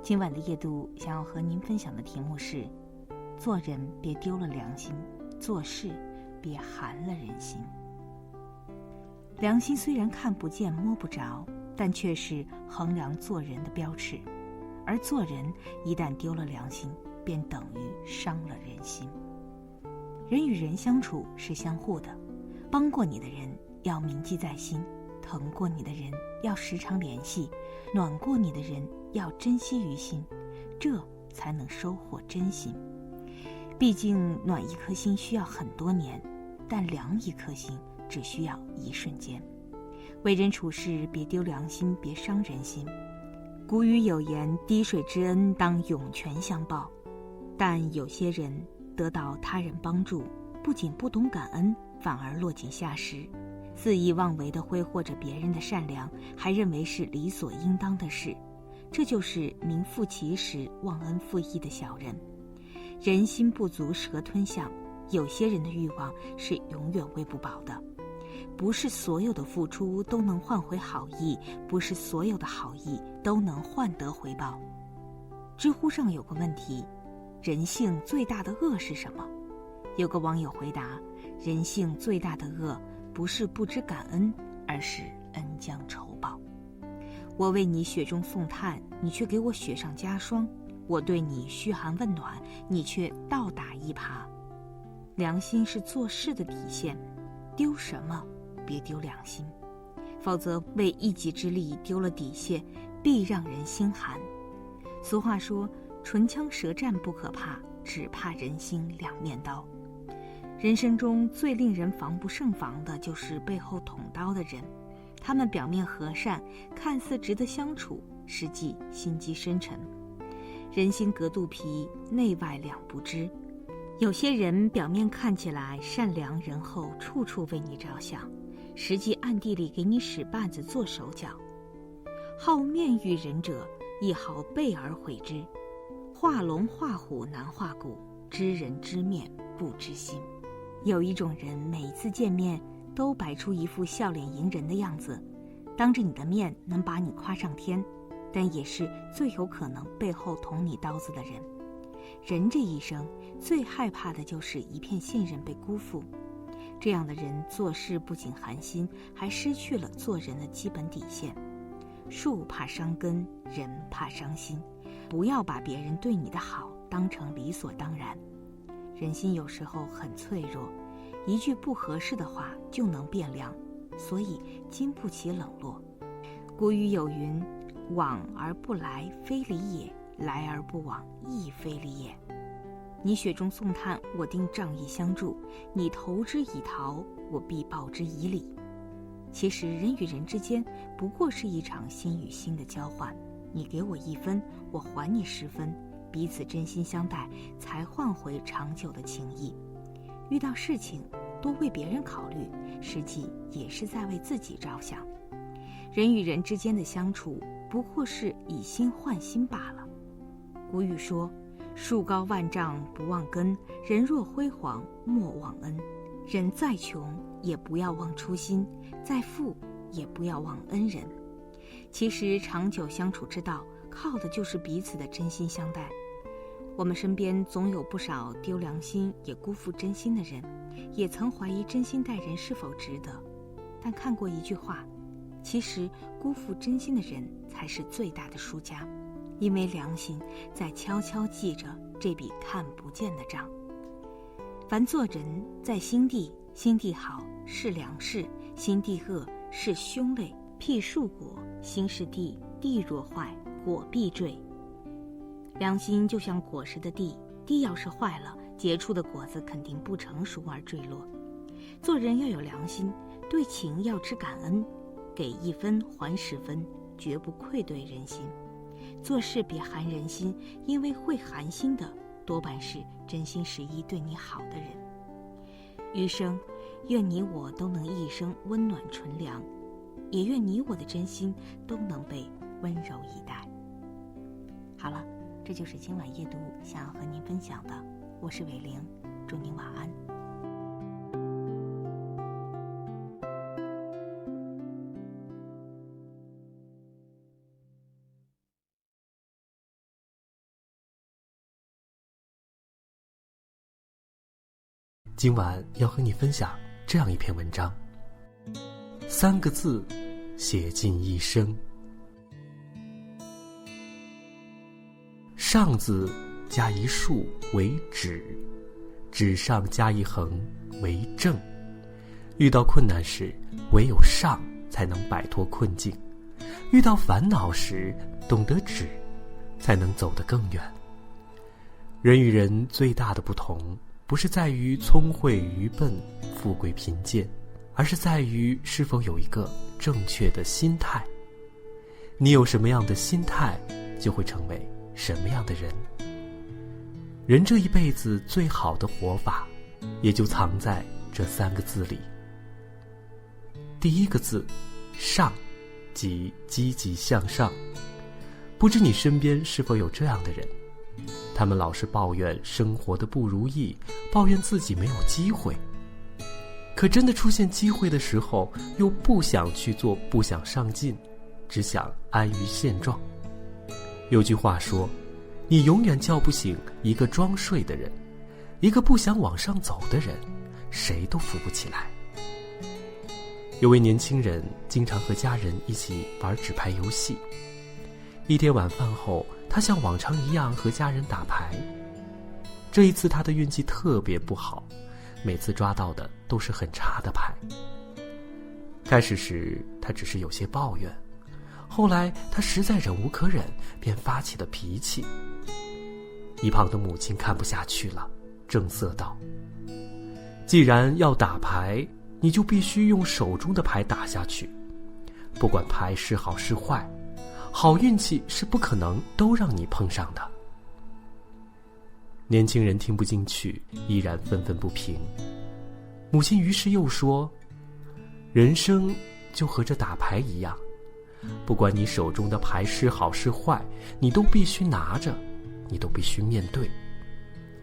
今晚的夜读想要和您分享的题目是：做人别丢了良心，做事别寒了人心。良心虽然看不见摸不着，但却是衡量做人的标尺，而做人一旦丢了良心，便等于伤了人心。人与人相处是相互的，帮过你的人要铭记在心，疼过你的人要时常联系，暖过你的人要珍惜于心，这才能收获真心。毕竟暖一颗心需要很多年，但凉一颗心只需要一瞬间。为人处事别丢良心，别伤人心。古语有言，滴水之恩当涌泉相报。但有些人得到他人帮助，不仅不懂感恩，反而落井下石，肆意妄为地挥霍着别人的善良，还认为是理所应当的事。这就是名副其实忘恩负义的小人。人心不足蛇吞象，有些人的欲望是永远喂不饱的。不是所有的付出都能换回好意，不是所有的好意都能换得回报。知乎上有个问题：人性最大的恶是什么？有个网友回答：人性最大的恶不是不知感恩，而是恩将仇报。我为你雪中送炭，你却给我雪上加霜；我对你嘘寒问暖，你却倒打一耙。良心是做事的底线，丢什么别丢良心，否则为一己之力丢了底线，必让人心寒。俗话说，唇枪舌战不可怕，只怕人心两面刀。人生中最令人防不胜防的就是背后捅刀的人，他们表面和善，看似值得相处，实际心机深沉。人心隔肚皮，内外两不知。有些人表面看起来善良仁厚，处处为你着想，实际暗地里给你使绊子做手脚。好面遇人者，亦好备而毁之。画龙画虎难画骨，知人知面不知心。有一种人，每一次见面都摆出一副笑脸迎人的样子，当着你的面能把你夸上天，但也是最有可能背后捅你刀子的人。人这一生最害怕的就是一片信任被辜负，这样的人做事不仅寒心，还失去了做人的基本底线。树怕伤根，人怕伤心，不要把别人对你的好当成理所当然。人心有时候很脆弱，一句不合适的话就能变凉，所以经不起冷落。古语有云：往而不来，非礼也；来而不往，亦非礼也。你雪中送炭，我定仗义相助；你投之以桃，我必报之以礼。其实人与人之间不过是一场心与心的交换，你给我1分，我还你10分，彼此真心相待，才换回长久的情谊。遇到事情多为别人考虑，实际也是在为自己着想。人与人之间的相处不过是以心换心罢了。古语说：树高万丈不忘根，人若辉煌莫忘恩。人再穷也不要忘初心，再富也不要忘恩人。其实长久相处之道，靠的就是彼此的真心相待。我们身边总有不少丢良心也辜负真心的人，也曾怀疑真心待人是否值得。但看过一句话，其实辜负真心的人才是最大的输家，因为良心在悄悄记着这笔看不见的账。凡做人在心地，心地好是良事，心地恶是凶类。譬树果，心是地，地若坏，果必坠。良心就像果实的地，地要是坏了，结出的果子肯定不成熟而坠落。做人要有良心，对情要知感恩，给1分还10分，绝不愧对人心。做事别寒人心，因为会寒心的多半是真心实意对你好的人。余生，愿你我都能一生温暖纯良，也愿你我的真心都能被温柔以待。好了，这就是今晚夜读想要和您分享的，我是伟玲，祝您晚安。今晚要和你分享这样一篇文章，3个字写尽一生。上字加一竖为止，止上加一横为正。遇到困难时，唯有上才能摆脱困境；遇到烦恼时，懂得止，才能走得更远。人与人最大的不同，不是在于聪慧愚笨、富贵贫贱，而是在于是否有一个正确的心态。你有什么样的心态，就会成为什么样的人。人这一辈子最好的活法，也就藏在这3个字里。第一个字，上，即积极向上。不知你身边是否有这样的人，他们老是抱怨生活的不如意，抱怨自己没有机会，可真的出现机会的时候，又不想去做，不想上进，只想安于现状。有句话说，你永远叫不醒一个装睡的人，一个不想往上走的人，谁都扶不起来。有位年轻人经常和家人一起玩纸牌游戏。一天晚饭后，他像往常一样和家人打牌。这一次他的运气特别不好，每次抓到的都是很差的牌。开始时他只是有些抱怨，后来他实在忍无可忍，便发起了脾气。一旁的母亲看不下去了，正色道：既然要打牌，你就必须用手中的牌打下去，不管牌是好是坏，好运气是不可能都让你碰上的。年轻人听不进去，依然愤愤不平。母亲于是又说，人生就和这打牌一样，不管你手中的牌是好是坏，你都必须拿着，你都必须面对。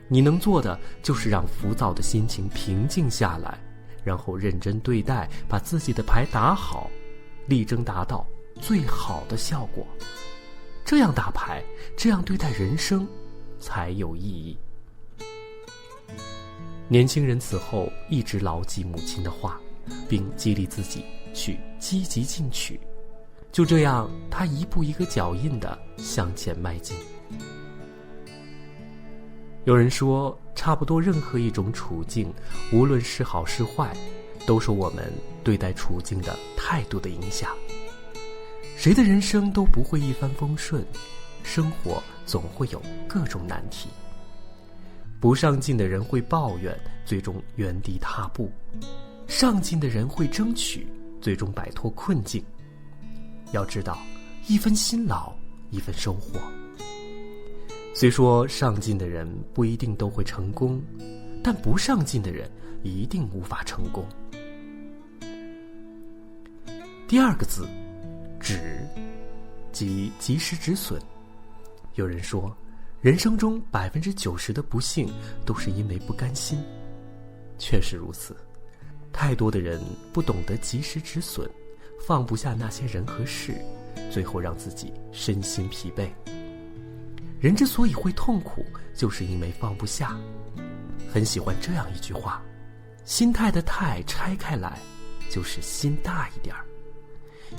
你能做的就是让浮躁的心情平静下来，然后认真对待，把自己的牌打好，力争达到最好的效果。这样打牌，这样对待人生，才有意义。年轻人此后一直牢记母亲的话，并激励自己去积极进取。就这样，他一步一个脚印地向前迈进。有人说，差不多任何一种处境，无论是好是坏，都受我们对待处境的态度的影响。谁的人生都不会一帆风顺，生活总会有各种难题。不上进的人会抱怨，最终原地踏步；上进的人会争取，最终摆脱困境。要知道，一分辛劳，一分收获。虽说上进的人不一定都会成功，但不上进的人一定无法成功。第二个字，止，即及时止损。有人说，人生中90%的不幸都是因为不甘心。确实如此，太多的人不懂得及时止损，放不下那些人和事，最后让自己身心疲惫。人之所以会痛苦，就是因为放不下。很喜欢这样一句话，心态的态拆开来，就是心大一点儿。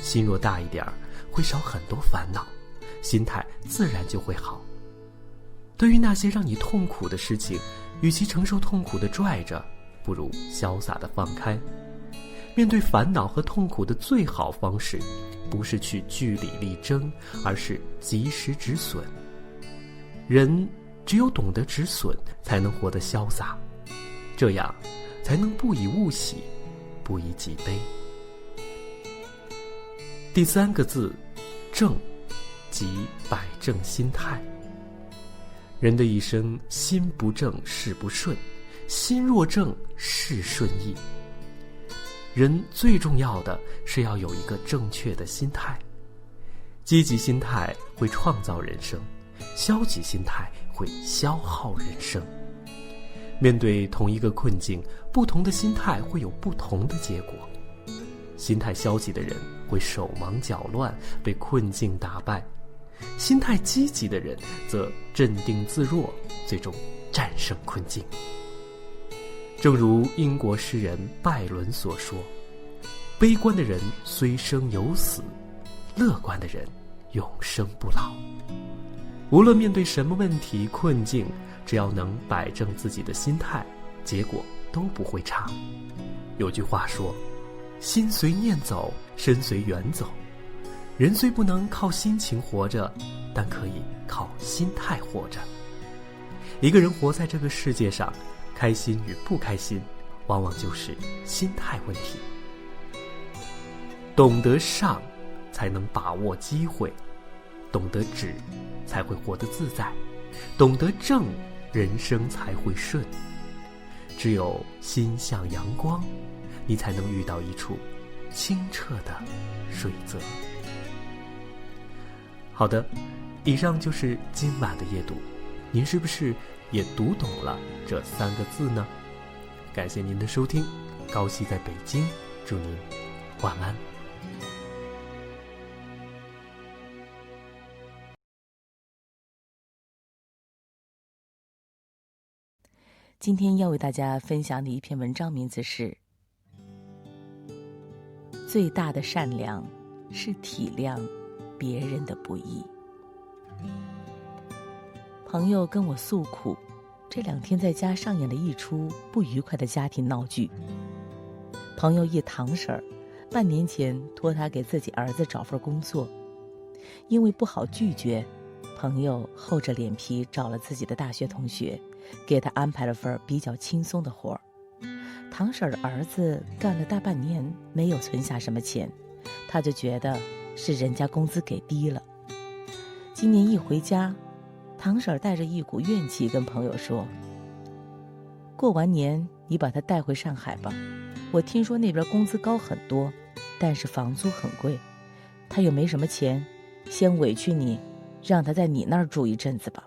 心若大一点儿，会少很多烦恼，心态自然就会好。对于那些让你痛苦的事情，与其承受痛苦的拽着，不如潇洒的放开。面对烦恼和痛苦的最好方式，不是去据理力争，而是及时止损。人只有懂得止损，才能活得潇洒，这样才能不以物喜，不以己悲。第3个字，正，即摆正心态。人的一生，心不正事不顺，心若正事顺意。人最重要的是要有一个正确的心态。积极心态会创造人生，消极心态会消耗人生。面对同一个困境，不同的心态会有不同的结果。心态消极的人会手忙脚乱，被困境打败；心态积极的人则镇定自若，最终战胜困境。正如英国诗人拜伦所说，悲观的人虽生有死，乐观的人永生不老。无论面对什么问题困境，只要能摆正自己的心态，结果都不会差。有句话说，心随念走，身随缘走。人虽不能靠心情活着，但可以靠心态活着。一个人活在这个世界上，开心与不开心，往往就是心态问题。懂得上，才能把握机会；懂得止，才会活得自在；懂得正，人生才会顺。只有心向阳光，你才能遇到一处清澈的水泽。好的，以上就是今晚的夜读，您是不是也读懂了这3个字呢？感谢您的收听，高希在北京，祝您晚安。今天要为大家分享的一篇文章名字是最大的善良是体谅别人的不易。朋友跟我诉苦，这2天在家上演了一出不愉快的家庭闹剧。朋友一堂婶儿，半年前托他给自己儿子找份工作，因为不好拒绝，朋友厚着脸皮找了自己的大学同学，给他安排了份比较轻松的活儿。堂婶的儿子干了大半年没有存下什么钱，他就觉得是人家工资给低了。今年一回家，堂婶带着一股怨气跟朋友说，过完年你把他带回上海吧，我听说那边工资高很多，但是房租很贵，他又没什么钱，先委屈你，让他在你那儿住一阵子吧。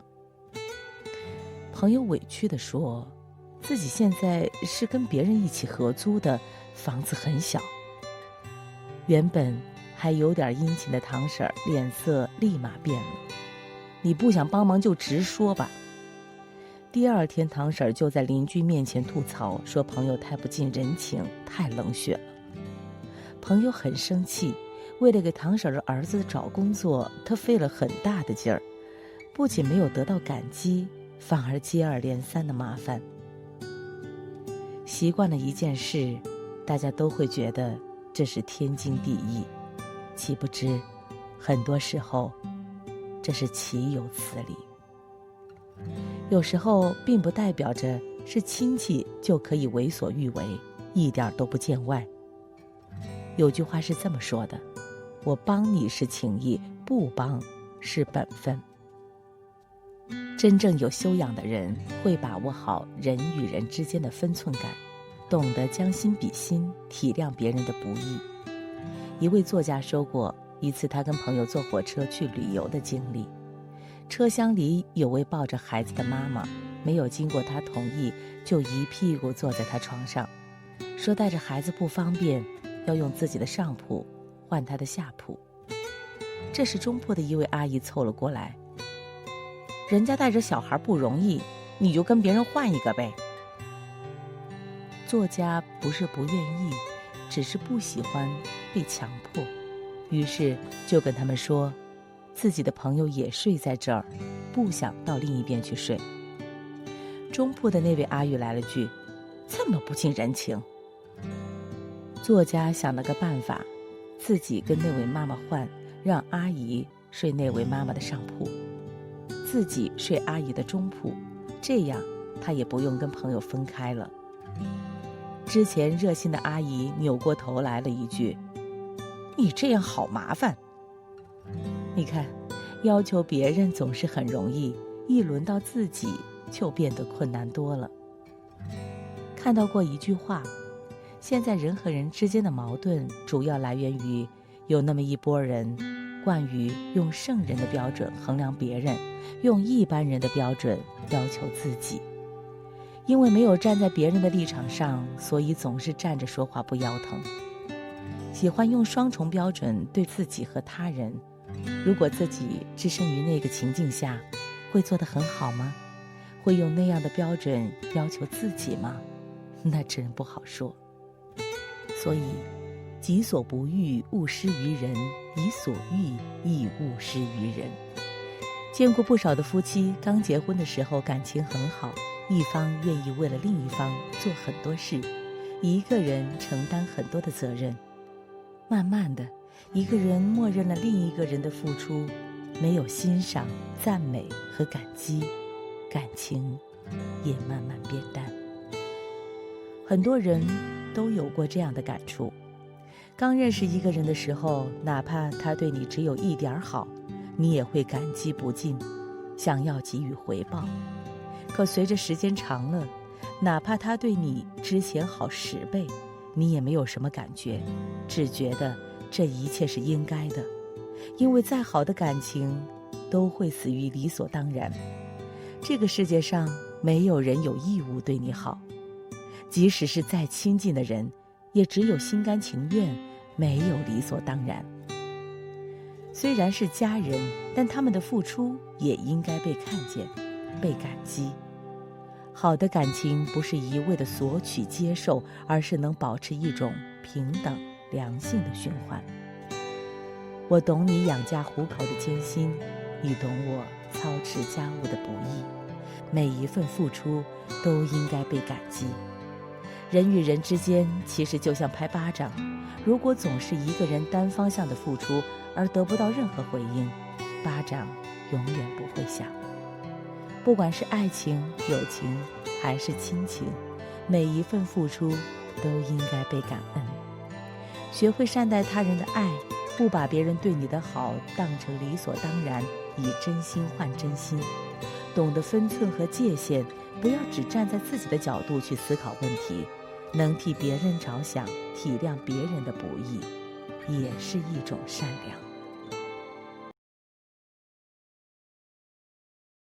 朋友委屈地说，自己现在是跟别人一起合租的，房子很小。原本还有点殷勤的堂婶脸色立马变了，你不想帮忙就直说吧。第2天堂婶就在邻居面前吐槽，说朋友太不近人情，太冷血了。朋友很生气，为了给堂婶的儿子找工作，他费了很大的劲儿，不仅没有得到感激，反而接二连三的麻烦。习惯了一件事，大家都会觉得这是天经地义，岂不知很多时候这是岂有此理。有时候并不代表着是亲戚就可以为所欲为，一点都不见外。有句话是这么说的，我帮你是情义，不帮是本分。真正有修养的人会把握好人与人之间的分寸感，懂得将心比心，体谅别人的不易。一位作家说过一次他跟朋友坐火车去旅游的经历，车厢里有位抱着孩子的妈妈，没有经过他同意就一屁股坐在他床上，说带着孩子不方便，要用自己的上铺换他的下铺。这时中铺的一位阿姨凑了过来，人家带着小孩不容易，你就跟别人换一个呗。作家不是不愿意，只是不喜欢被强迫，于是就跟他们说，自己的朋友也睡在这儿，不想到另一边去睡。中铺的那位阿姨来了句，这么不近人情。作家想了个办法，自己跟那位妈妈换，让阿姨睡那位妈妈的上铺，自己睡阿姨的中铺，这样他也不用跟朋友分开了。之前热心的阿姨扭过头来了一句，你这样好麻烦。你看，要求别人总是很容易，一轮到自己就变得困难多了。看到过一句话，现在人和人之间的矛盾主要来源于有那么一拨人惯于用圣人的标准衡量别人，用一般人的标准要求自己。因为没有站在别人的立场上，所以总是站着说话不腰疼。喜欢用双重标准对自己和他人，如果自己置身于那个情境下，会做得很好吗？会用那样的标准要求自己吗？那真不好说。所以己所不欲，勿施于人；己所欲，亦勿施于人。见过不少的夫妻，刚结婚的时候感情很好，一方愿意为了另一方做很多事，一个人承担很多的责任。慢慢的，一个人默认了另一个人的付出，没有欣赏、赞美和感激，感情也慢慢变淡。很多人都有过这样的感触，刚认识一个人的时候，哪怕他对你只有一点好，你也会感激不尽，想要给予回报。可随着时间长了，哪怕他对你之前好10倍，你也没有什么感觉，只觉得这一切是应该的。因为再好的感情都会死于理所当然，这个世界上没有人有义务对你好，即使是再亲近的人，也只有心甘情愿，没有理所当然。虽然是家人，但他们的付出也应该被看见，被感激。好的感情不是一味的索取接受，而是能保持一种平等良性的循环。我懂你养家糊口的艰辛，你懂我操持家务的不易，每一份付出都应该被感激。人与人之间其实就像拍巴掌，如果总是一个人单方向的付出而得不到任何回应，巴掌永远不会响。不管是爱情、友情还是亲情，每一份付出都应该被感恩。学会善待他人的爱，不把别人对你的好当成理所当然，以真心换真心，懂得分寸和界限，不要只站在自己的角度去思考问题，能替别人着想，体谅别人的不易，也是一种善良。